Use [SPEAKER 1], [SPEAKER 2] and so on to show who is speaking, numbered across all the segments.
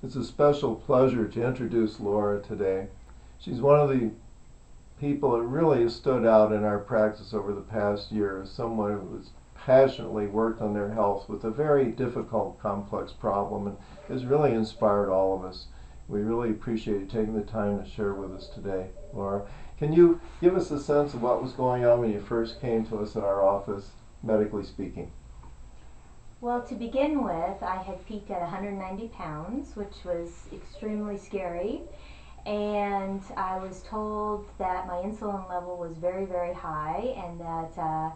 [SPEAKER 1] It's a special pleasure to introduce Laura today. She's one of the people that really has stood out in our practice over the past year as someone who has passionately worked on their health with a very difficult, complex problem and has really inspired all of us. We really appreciate you taking the time to share with us today, Laura. Can you give us a sense of what was going on when you first came to us at our office, medically speaking?
[SPEAKER 2] Well, to begin with, I had peaked at 190 pounds, which was extremely scary. And I was told that my insulin level was very, very high, and that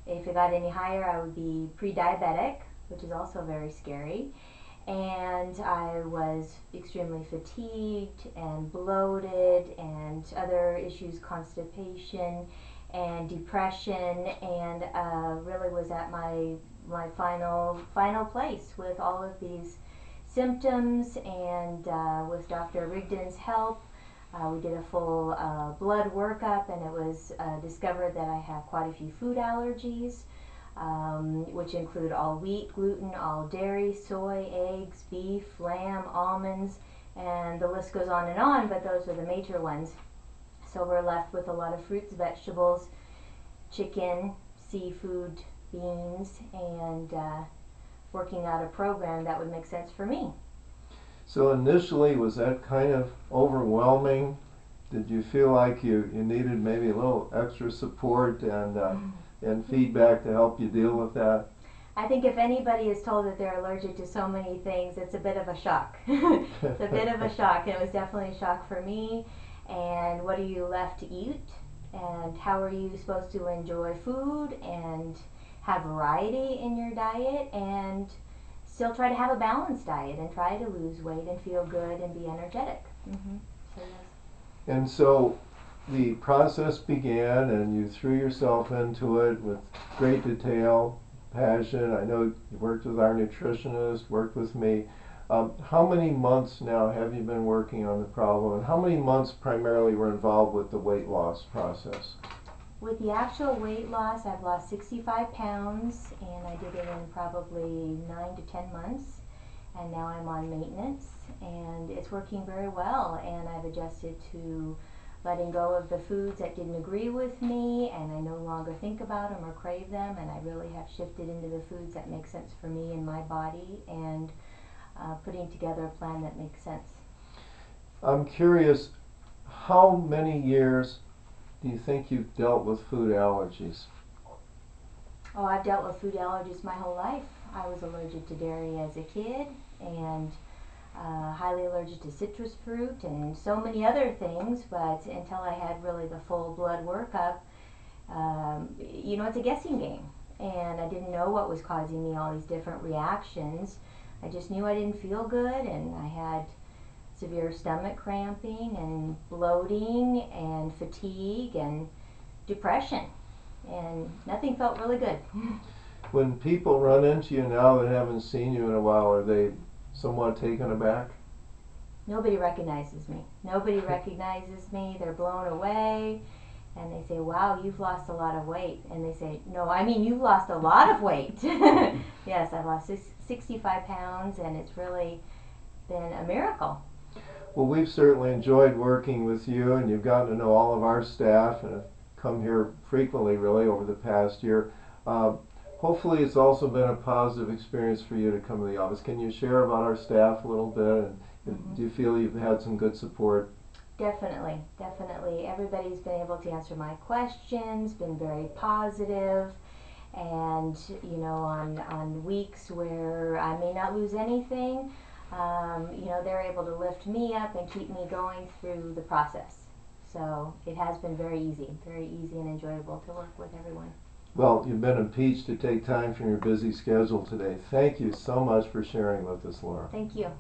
[SPEAKER 2] if it got any higher, I would be pre-diabetic, which is also very scary. And I was extremely fatigued and bloated and other issues, constipation and depression, and really was at my final place with all of these symptoms. And with Dr. Rigdon's help, we did a full blood workup, and it was discovered that I have quite a few food allergies, which include all wheat, gluten, all dairy, soy, eggs, beef, lamb, almonds, and the list goes on, but those are the major ones. So we're left with a lot of fruits, vegetables, chicken, seafood, beans, and working out a program that would make sense for me.
[SPEAKER 1] So initially, was that kind of overwhelming? Did you feel like you needed maybe a little extra support and feedback to help you deal with that?
[SPEAKER 2] I think if anybody is told that they're allergic to so many things, it's a bit of a shock. It's a bit of a shock. It was definitely a shock for me. And what are you left to eat? And how are you supposed to enjoy food and have variety in your diet and still try to have a balanced diet and try to lose weight and feel good and be energetic? So yes.
[SPEAKER 1] And so the process began, and you threw yourself into it with great detail, passion. I know you worked with our nutritionist, worked with me. How many months now have you been working on the problem, and how many months primarily were involved with the weight loss process?
[SPEAKER 2] With the actual weight loss, I've lost 65 pounds, and I did it in probably 9 to 10 months. And now I'm on maintenance, and it's working very well. And I've adjusted to letting go of the foods that didn't agree with me, and I no longer think about them or crave them. And I really have shifted into the foods that make sense for me and my body, and putting together a plan that makes sense.
[SPEAKER 1] I'm curious, how many years do you think you've dealt with food allergies?
[SPEAKER 2] Oh, I've dealt with food allergies my whole life. I was allergic to dairy as a kid, and highly allergic to citrus fruit and so many other things, but until I had really the full blood workup, it's a guessing game. And I didn't know what was causing me all these different reactions. I just knew I didn't feel good, and I had severe stomach cramping and bloating and fatigue and depression, and nothing felt really good.
[SPEAKER 1] When people run into you now that haven't seen you in a while, are they somewhat taken aback?
[SPEAKER 2] Nobody recognizes me. Nobody recognizes me. They're blown away. And they say, wow, you've lost a lot of weight. And they say, no, I mean, you've lost a lot of weight. Yes, I've lost 65 pounds, and it's really been a miracle.
[SPEAKER 1] Well, we've certainly enjoyed working with you, and you've gotten to know all of our staff and have come here frequently, really, over the past year. Hopefully, it's also been a positive experience for you to come to the office. Can you share about our staff a little bit? And do you feel you've had some good support?
[SPEAKER 2] Definitely, definitely. Everybody's been able to answer my questions, been very positive, and on weeks where I may not lose anything, they're able to lift me up and keep me going through the process. So it has been very easy and enjoyable to work with everyone.
[SPEAKER 1] Well, you've been impeached to take time from your busy schedule today. Thank you so much for sharing with us, Laura.
[SPEAKER 2] Thank you.